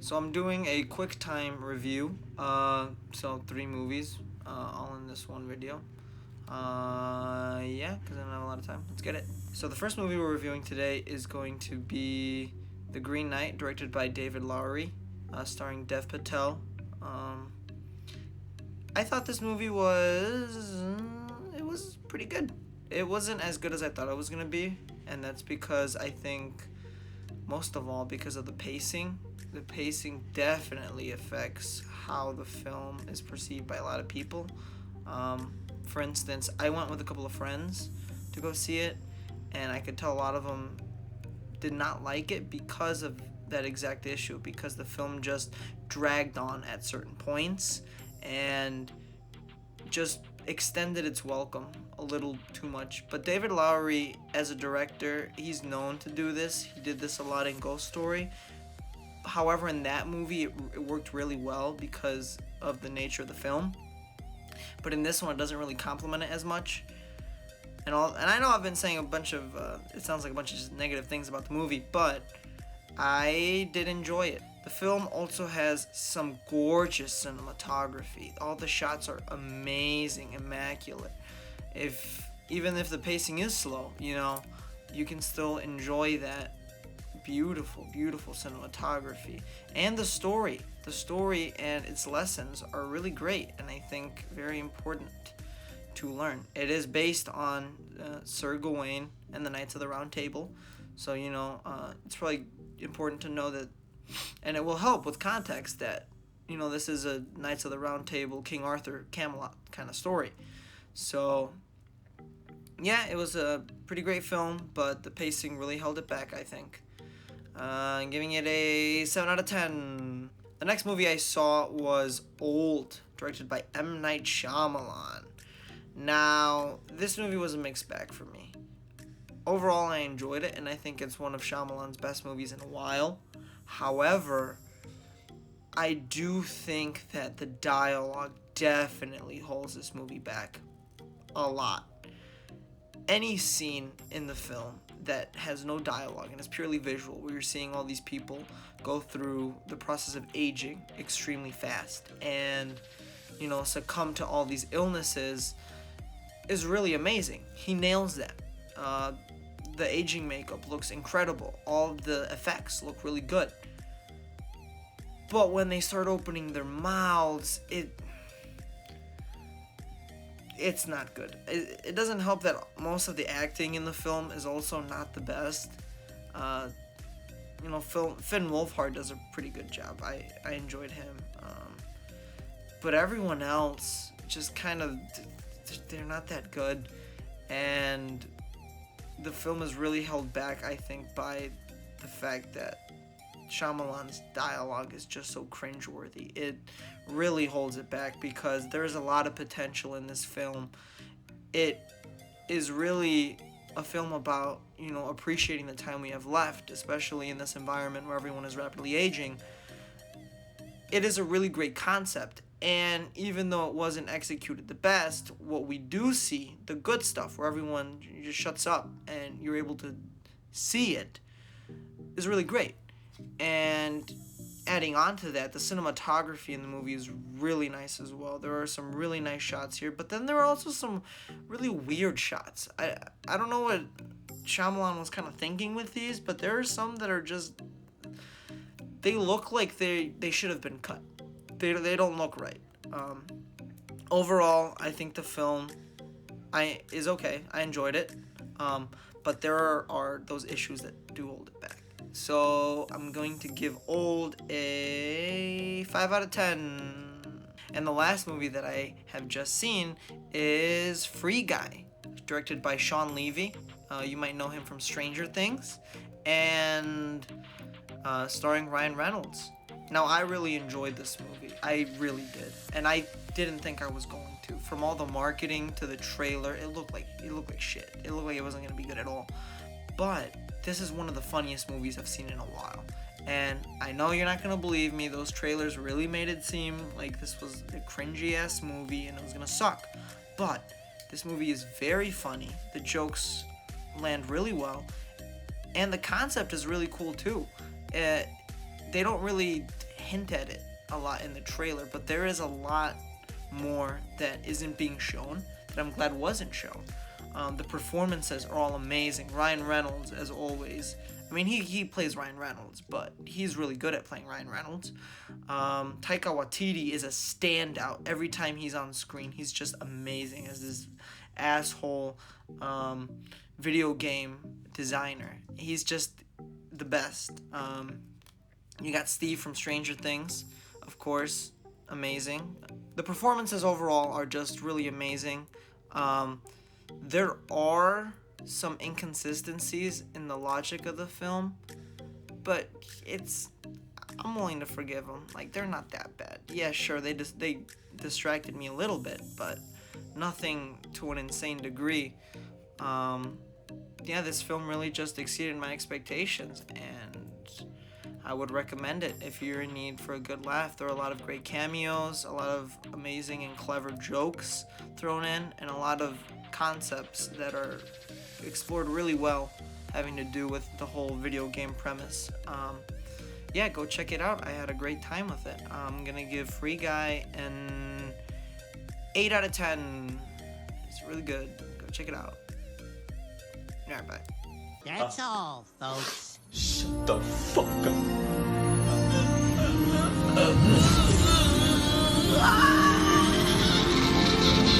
So I'm doing a Quicktime review. So 3 movies, all in this one video. Yeah, because I don't have a lot of time. Let's get it. So the first movie we're reviewing today is going to be The Green Knight, directed by David Lowery, starring Dev Patel. I thought this movie was pretty good. It wasn't as good as I thought it was gonna be, and that's because I think most of all because of the pacing. The pacing definitely affects how the film is perceived by a lot of people. For instance, I went with a couple of friends to go see it, and I could tell a lot of them did not like it because of that exact issue, because the film just dragged on at certain points and just extended its welcome a little too much. But David Lowery, as a director, he's known to do this. He did this a lot in Ghost Story. However, in that movie, it worked really well because of the nature of the film. But in this one, it doesn't really complement it as much. And I know I've been saying a bunch of, it sounds like a bunch of just negative things about the movie, but I did enjoy it. The film also has some gorgeous cinematography. All the shots are amazing, immaculate. Even if the pacing is slow, you can still enjoy that beautiful, beautiful cinematography. And the story and its lessons are really great, and I think very important to learn. It is based on Sir Gawain and the Knights of the Round Table, so it's probably important to know that, and it will help with context that this is a Knights of the Round Table, King Arthur, Camelot kind of story. So yeah, it was a pretty great film, but the pacing really held it back, I think. I'm giving it a 7 out of 10. The next movie I saw was Old, directed by M. Night Shyamalan. Now, this movie was a mixed bag for me. Overall, I enjoyed it, and I think it's one of Shyamalan's best movies in a while. However, I do think that the dialogue definitely holds this movie back a lot. Any scene in the film that has no dialogue and is purely visual, where you're seeing all these people go through the process of aging extremely fast and succumb to all these illnesses, is really amazing. He nails that. The aging makeup looks incredible. All the effects look really good. But when they start opening their mouths, it's not good. It doesn't help that most of the acting in the film is also not the best. Finn Wolfhard does a pretty good job. I enjoyed him. But everyone else just kind of, they're not that good. And the film is really held back, I think, by the fact that Shyamalan's dialogue is just so cringeworthy. It really holds it back because there's a lot of potential in this film. It is really a film about, appreciating the time we have left, especially in this environment where everyone is rapidly aging. It is a really great concept, and even though it wasn't executed the best, what we do see, the good stuff, where everyone just shuts up and you're able to see it, is really great. And adding on to that, the cinematography in the movie is really nice as well. There are some really nice shots here, but then there are also some really weird shots. I don't know what Shyamalan was kind of thinking with these, but there are some that are just, they look like they should have been cut. They don't look right. Overall, I think the film is okay. I enjoyed it, but there are those issues that do hold it back. So I'm going to give Old a 5 out of 10. And the last movie that I have just seen is Free Guy, directed by Sean Levy. You might know him from Stranger Things, and starring Ryan Reynolds. Now, I really enjoyed this movie. I really did. And I didn't think I was going to. From all the marketing to the trailer, it looked like shit. It looked like it wasn't going to be good at all. But this is one of the funniest movies I've seen in a while. And I know you're not going to believe me. Those trailers really made it seem like this was a cringy-ass movie and it was going to suck. But this movie is very funny. The jokes land really well. And the concept is really cool, too. They don't really hint at it a lot in the trailer, but there is a lot more that isn't being shown that I'm glad wasn't shown. The performances are all amazing. Ryan Reynolds, as always. I mean, he plays Ryan Reynolds, but he's really good at playing Ryan Reynolds. Taika Waititi is a standout every time he's on screen. He's just amazing as this asshole video game designer. He's just the best. You got Steve from Stranger Things, of course, amazing. The performances overall are just really amazing. There are some inconsistencies in the logic of the film, but I'm willing to forgive them. Like, they're not that bad. Yeah, sure, they distracted me a little bit, but nothing to an insane degree. Yeah, this film really just exceeded my expectations, and I would recommend it if you're in need for a good laugh. There are a lot of great cameos, a lot of amazing and clever jokes thrown in, and a lot of concepts that are explored really well, having to do with the whole video game premise. Yeah, go check it out. I had a great time with it. I'm gonna give Free Guy an 8 out of 10. It's really good. Go check it out. Alright, bye. That's all, folks. Shut the fuck up.